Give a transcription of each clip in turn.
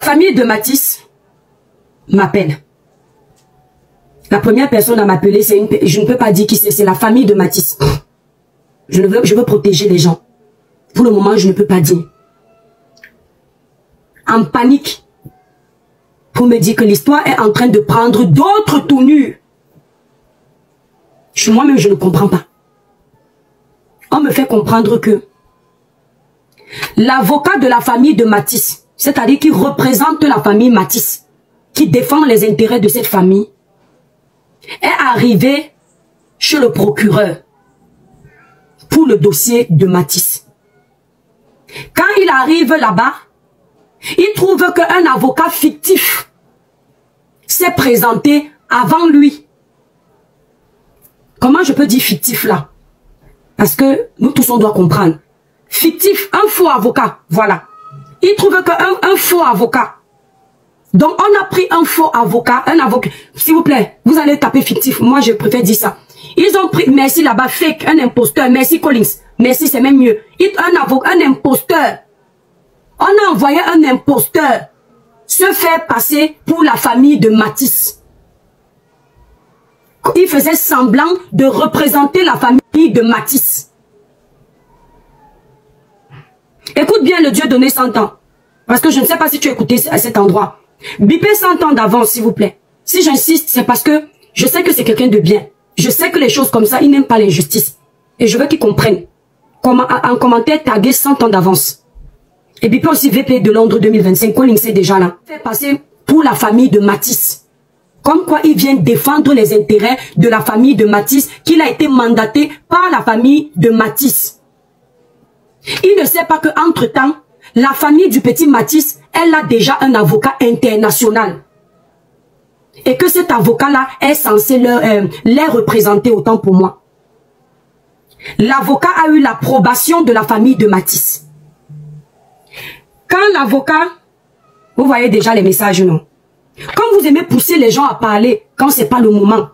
famille de Matisse m'appelle. La première personne à m'appeler, je ne peux pas dire qui c'est la famille de Matisse. Je veux protéger les gens. Pour le moment, je ne peux pas dire. En panique, pour me dire que l'histoire est en train de prendre d'autres tournures. Moi-même, je ne comprends pas. On me fait comprendre que l'avocat de la famille de Matisse, c'est-à-dire qui représente la famille Matisse, qui défend les intérêts de cette famille, est arrivé chez le procureur pour le dossier de Matisse. Quand il arrive là-bas, il trouve qu'un avocat fictif s'est présenté avant lui. Comment je peux dire fictif là? Parce que nous tous on doit comprendre. Fictif, un faux avocat, voilà. Il trouve qu'un faux avocat. Donc on a pris un faux avocat, s'il vous plaît, vous allez taper fictif, moi je préfère dire ça. Ils ont pris, merci là-bas, fake, un imposteur, merci Collins, merci c'est même mieux. Un imposteur. On a envoyé un imposteur se faire passer pour la famille de Matisse. Il faisait semblant de représenter la famille de Matisse. Écoute bien le Dieu donné 100 ans. Parce que je ne sais pas si tu as écouté à cet endroit. Bipez 100 ans d'avance, s'il vous plaît. Si j'insiste, c'est parce que je sais que c'est quelqu'un de bien. Je sais que les choses comme ça, il n'aime pas l'injustice. Et je veux qu'il comprenne. En commentaire, taguer 100 ans d'avance. Et bipez aussi VP de Londres 2025. Colin, c'est déjà là. Fait passer pour la famille de Matisse. Comme quoi il vient défendre les intérêts de la famille de Matisse, qu'il a été mandaté par la famille de Matisse. Il ne sait pas qu'entre-temps, la famille du petit Matisse, elle a déjà un avocat international. Et que cet avocat-là est censé les représenter autant pour moi. L'avocat a eu l'approbation de la famille de Matisse. Quand l'avocat, vous voyez déjà les messages, non? Quand vous aimez pousser les gens à parler, quand c'est pas le moment,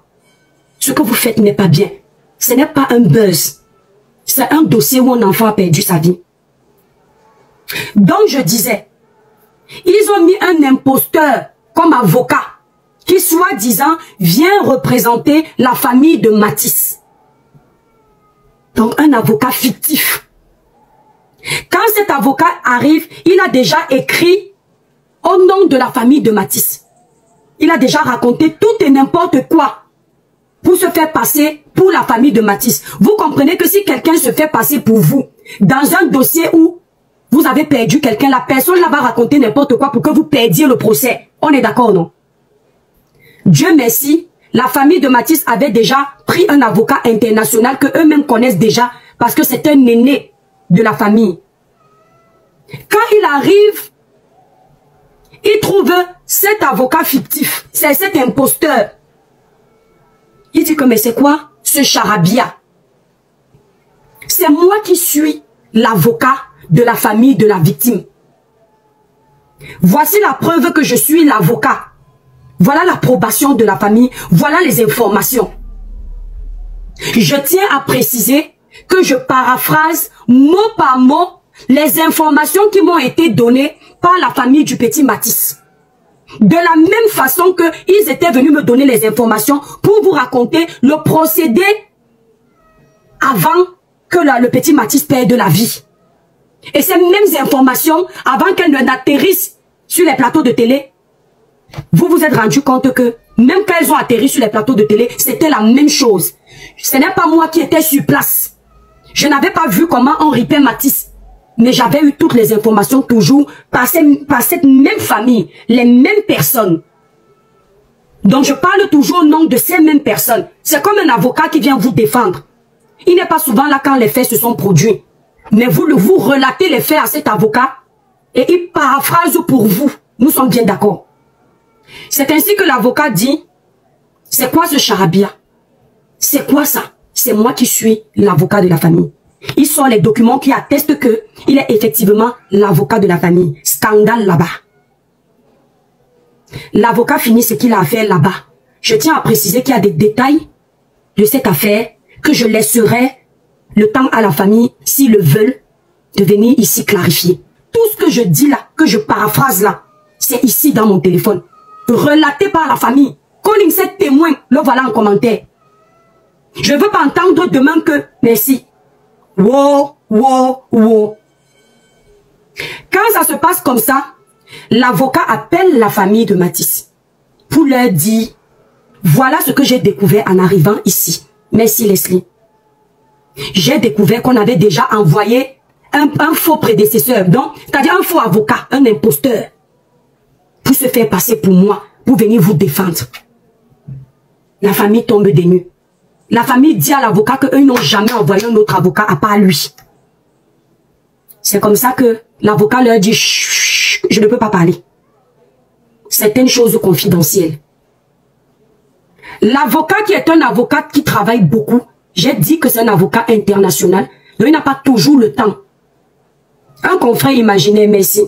ce que vous faites n'est pas bien. Ce n'est pas un buzz. C'est un dossier où un enfant a perdu sa vie. Donc je disais, ils ont mis un imposteur comme avocat qui soi-disant vient représenter la famille de Matisse. Donc un avocat fictif. Quand cet avocat arrive, il a déjà écrit au nom de la famille de Matisse. Il a déjà raconté tout et n'importe quoi pour se faire passer pour la famille de Matisse. Vous comprenez que si quelqu'un se fait passer pour vous, dans un dossier où vous avez perdu quelqu'un, la personne là va raconter n'importe quoi pour que vous perdiez le procès. On est d'accord, non? Dieu merci, la famille de Matisse avait déjà pris un avocat international que eux-mêmes connaissent déjà parce que c'est un aîné de la famille. Quand il arrive, il trouve cet avocat fictif, c'est cet imposteur. Il dit que mais c'est quoi ce charabia? C'est moi qui suis l'avocat de la famille de la victime. Voici la preuve que je suis l'avocat. Voilà l'approbation de la famille, voilà les informations. Je tiens à préciser que je paraphrase mot par mot les informations qui m'ont été données par la famille du petit Matisse. De la même façon que ils étaient venus me donner les informations pour vous raconter le procédé avant que le petit Matisse perde la vie. Et ces mêmes informations, avant qu'elles n'atterrissent sur les plateaux de télé, vous vous êtes rendu compte que même quand elles ont atterri sur les plateaux de télé, c'était la même chose. Ce n'est pas moi qui étais sur place. Je n'avais pas vu comment on ripait Matisse. Mais j'avais eu toutes les informations toujours par cette même famille, les mêmes personnes. Donc je parle toujours au nom de ces mêmes personnes. C'est comme un avocat qui vient vous défendre. Il n'est pas souvent là quand les faits se sont produits. Mais vous relatez les faits à cet avocat et il paraphrase pour vous. Nous sommes bien d'accord. C'est ainsi que l'avocat dit, c'est quoi ce charabia? C'est quoi ça? C'est moi qui suis l'avocat de la famille. Ils sont les documents qui attestent que il est effectivement l'avocat de la famille. Scandale là-bas. L'avocat finit ce qu'il a à faire là-bas. Je tiens à préciser qu'il y a des détails de cette affaire que je laisserai le temps à la famille, s'ils le veulent, de venir ici clarifier. Tout ce que je dis là, que je paraphrase là, C'est ici dans mon téléphone. Relaté par la famille. Colin, c'est témoin. Le voilà en commentaire. Je ne veux pas entendre demain que merci. Wow, wow, wow. Quand ça se passe comme ça, l'avocat appelle la famille de Matisse pour leur dire, voilà ce que j'ai découvert en arrivant ici. Merci Leslie. J'ai découvert qu'on avait déjà envoyé un faux prédécesseur, donc, c'est-à-dire un faux avocat, un imposteur, pour se faire passer pour moi, pour venir vous défendre. La famille tombe des nues. La famille dit à l'avocat qu'eux n'ont jamais envoyé un autre avocat à part lui. C'est comme ça que l'avocat leur dit, chut, je ne peux pas parler. Certaines choses confidentielles. L'avocat qui est un avocat qui travaille beaucoup, j'ai dit que c'est un avocat international, donc il n'a pas toujours le temps. Un confrère imaginaire, merci.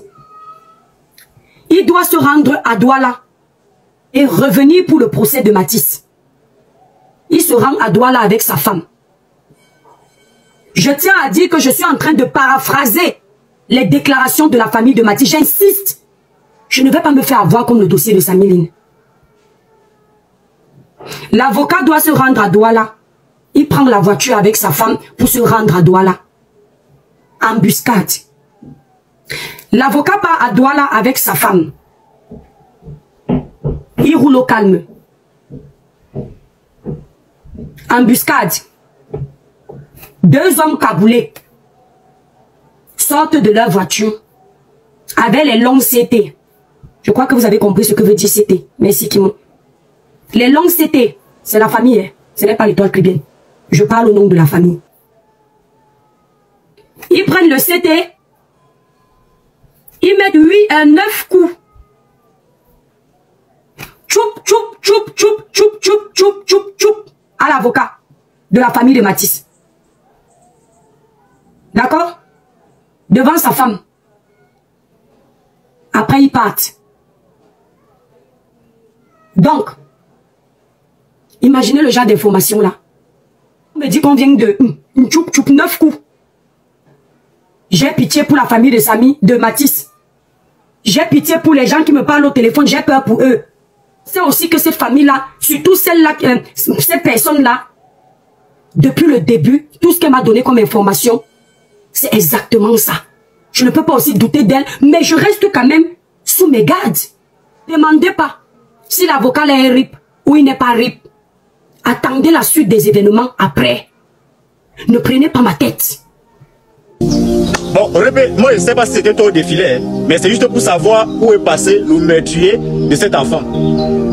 Il doit se rendre à Douala et revenir pour le procès de Matisse. Il se rend à Douala avec sa femme. Je tiens à dire que je suis en train de paraphraser les déclarations de la famille de Matisse. J'insiste. Je ne vais pas me faire avoir comme le dossier de Samiline. L'avocat doit se rendre à Douala. Il prend la voiture avec sa femme pour se rendre à Douala. Embuscade. L'avocat part à Douala avec sa femme. Il roule au calme. Embuscade. 2 hommes cagoulés sortent de leur voiture avec les longues CT. Je crois que vous avez compris ce que veut dire CT. Merci Kimon. Les longues CT, c'est la famille. Hein? Ce n'est pas l'étoile chrétienne. Je parle au nom de la famille. Ils prennent le CT. Ils mettent 9 coups. Choup, choup, choup, choup, choup, choup, choup, choup, choup. À l'avocat de la famille de Matisse. D'accord? Devant sa femme. Après, ils partent. Donc, imaginez le genre d'information là. On me dit qu'on vient de choup, choup, 9 coups. J'ai pitié pour la famille de Samy, de Matisse. J'ai pitié pour les gens qui me parlent au téléphone. J'ai peur pour eux. C'est aussi que cette famille-là, surtout celle-là, cette personne-là, depuis le début, tout ce qu'elle m'a donné comme information, c'est exactement ça. Je ne peux pas aussi douter d'elle, mais je reste quand même sous mes gardes. Demandez pas si l'avocat est RIP ou il n'est pas RIP. Attendez la suite des événements après. Ne prenez pas ma tête. Bon, moi je ne sais pas si c'était toi au défilé, mais c'est juste pour savoir où est passé le meurtrier de cet enfant.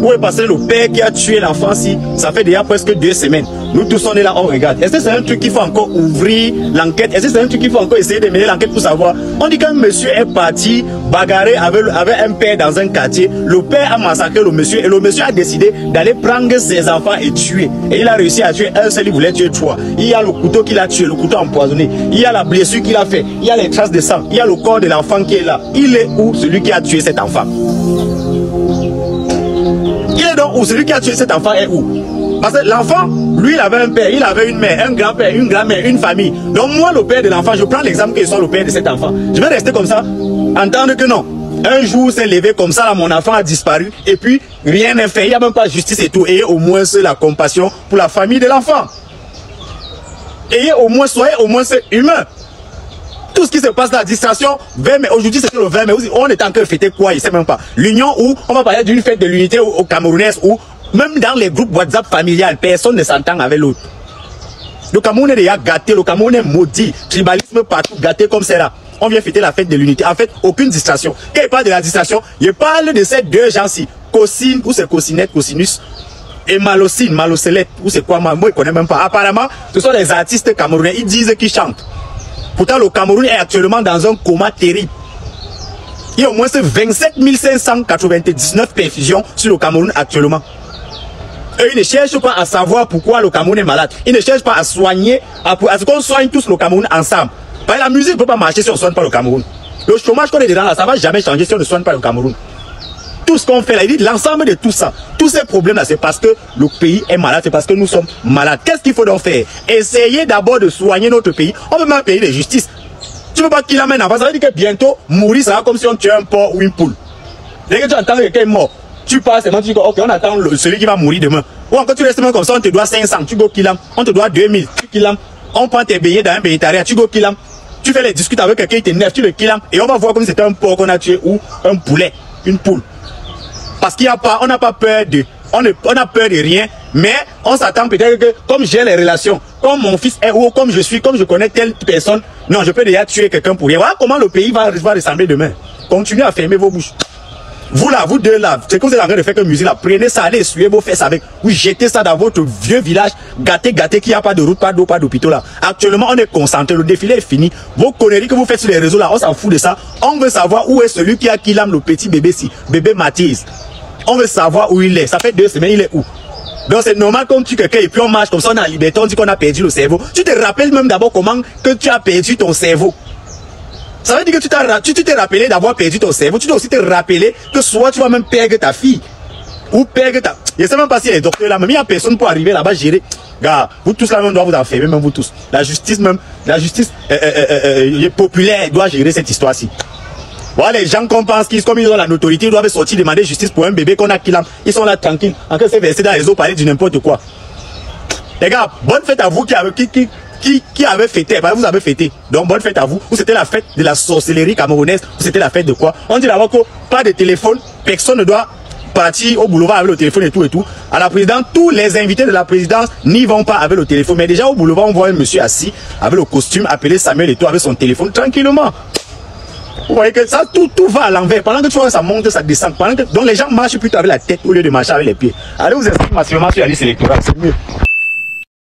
Où est passé le père qui a tué l'enfant si ça fait déjà presque 2 semaines. Nous tous on est là, on regarde. Est-ce que c'est un truc qu'il faut encore ouvrir l'enquête? Est-ce que c'est un truc qu'il faut encore essayer de mener l'enquête pour savoir? On dit qu'un monsieur est parti bagarrer avec un père dans un quartier. Le père a massacré le monsieur et le monsieur a décidé d'aller prendre ses enfants et tuer. Et il a réussi à tuer un seul, il voulait tuer 3. Il y a le couteau qu'il a tué, le couteau empoisonné. Il y a la blessure qu'il a fait. Il y a les traces de sang. Il y a le corps de l'enfant qui est là. Il est où celui qui a tué cet enfant? Il est donc où celui qui a tué cet enfant est où? Parce que l'enfant, lui, il avait un père, il avait une mère, un grand-père, une grand-mère, une famille. Donc moi, le père de l'enfant, je prends l'exemple qu'il soit le père de cet enfant. Je vais rester comme ça, entendre que non. Un jour, c'est levé comme ça, là, mon enfant a disparu, et puis rien n'est fait, il n'y a même pas de justice et tout. Ayez au moins la compassion pour la famille de l'enfant. Ayez au moins, soyez au moins humain. Tout ce qui se passe, la distraction, 20 mai, aujourd'hui c'était le 20 mai, on est en train de fêter quoi, il ne sait même pas. L'union où on va parler d'une fête de l'unité au Camerounais où même dans les groupes WhatsApp familiales, personne ne s'entend avec l'autre. Le Cameroun est déjà gâté, le Cameroun est maudit, tribalisme partout, gâté comme c'est là. On vient fêter la fête de l'unité. En fait, aucune distraction. Quand il parle de la distraction, il parle de ces 2 gens-ci. Cosine, ou c'est cosinette, cosinus, et Malocine, Malocelette, ou c'est quoi, moi je ne connais même pas. Apparemment, ce sont les artistes camerounais, ils disent qu'ils chantent. Pourtant, le Cameroun est actuellement dans un coma terrible. Il y a au moins 27 599 perfusions sur le Cameroun actuellement. Eux, ils ne cherchent pas à savoir pourquoi le Cameroun est malade. Ils ne cherchent pas à soigner, à ce qu'on soigne tous le Cameroun ensemble. Parce que la musique ne peut pas marcher si on ne soigne pas le Cameroun. Le chômage qu'on est dedans là, ça ne va jamais changer si on ne soigne pas le Cameroun. Tout ce qu'on fait là, il dit l'ensemble de tout ça, tous ces problèmes là, c'est parce que le pays est malade, c'est parce que nous sommes malades. Qu'est-ce qu'il faut donc faire? Essayer d'abord de soigner notre pays. On peut même un pays de justice. Tu ne veux pas qu'il amène avant, ça veut dire que bientôt, mourir, ça va comme si on tuait un porc ou une poule. Dès que tu entends quelqu'un est mort, tu passes et tu dis, ok, on attend celui qui va mourir demain. Ou encore tu restes même comme ça, on te doit 500, tu go kill him. On te doit 2000, tu kill him. On prend tes billets dans un bénétariat, tu go kill him. Tu fais les discutes avec quelqu'un, il t'énerve, tu le kill him. Et on va voir comme c'était un porc qu'on a tué ou un poulet, une poule. Parce qu'il n'y a pas, on n'a pas peur de, on a peur de rien, mais on s'attend peut-être que, comme j'ai les relations, comme mon fils est ou comme je suis, comme je connais telle personne, non, je peux déjà tuer quelqu'un pour rien. Voilà comment le pays va ressembler demain. Continuez à fermer vos bouches. Vous là, vous deux là, c'est comme vous êtes en train de faire comme musique là, prenez ça, allez essuyer vos fesses avec, vous jetez ça dans votre vieux village, gâté, qu'il n'y a pas de route, pas d'eau, pas d'hôpital là. Actuellement, on est concentré, le défilé est fini. Vos conneries que vous faites sur les réseaux là, on s'en fout de ça. On veut savoir où est celui qui a killé le petit bébé si, bébé Mathis. On veut savoir où il est. Ça fait 2 semaines, il est où? Donc c'est normal qu'on tue quelqu'un et puis on marche comme ça, on est en liberté, on dit qu'on a perdu le cerveau. Tu te rappelles même d'abord comment que tu as perdu ton cerveau. Ça veut dire que tu t'es rappelé d'avoir perdu ton cerveau. Tu dois aussi te rappeler que soit tu vas même perdre ta fille. Ou perdre ta... Je ne sais même pas si les docteurs là, même il n'y a personne pour arriver là-bas gérer. Gars, vous tous là même doivent vous enfermer, même vous tous. La justice même, populaire doit gérer cette histoire-ci. Voilà, les gens qu'on pense qu'ils, comme ils ont la notoriété, ils doivent sortir demander justice pour un bébé qu'on a killé. Ils sont là tranquilles. En train de se verser dans les eaux, parler de n'importe quoi. Les gars, bonne fête à vous qui avait fêté, vous avez fêté. Donc bonne fête à vous. Ou c'était la fête de la sorcellerie camerounaise, ou c'était la fête de quoi? On dit là-bas que pas de téléphone, personne ne doit partir au boulevard avec le téléphone et tout. À la présidence, tous les invités de la présidence n'y vont pas avec le téléphone. Mais déjà au boulevard, on voit un monsieur assis avec le costume appelé Samuel et tout avec son téléphone tranquillement. Vous voyez que ça, tout va à l'envers. Pendant que tu vois ça monte, ça descend. Donc les gens marchent plutôt avec la tête au lieu de marcher avec les pieds. Allez vous inscrire massivement sur la liste électorale, c'est mieux.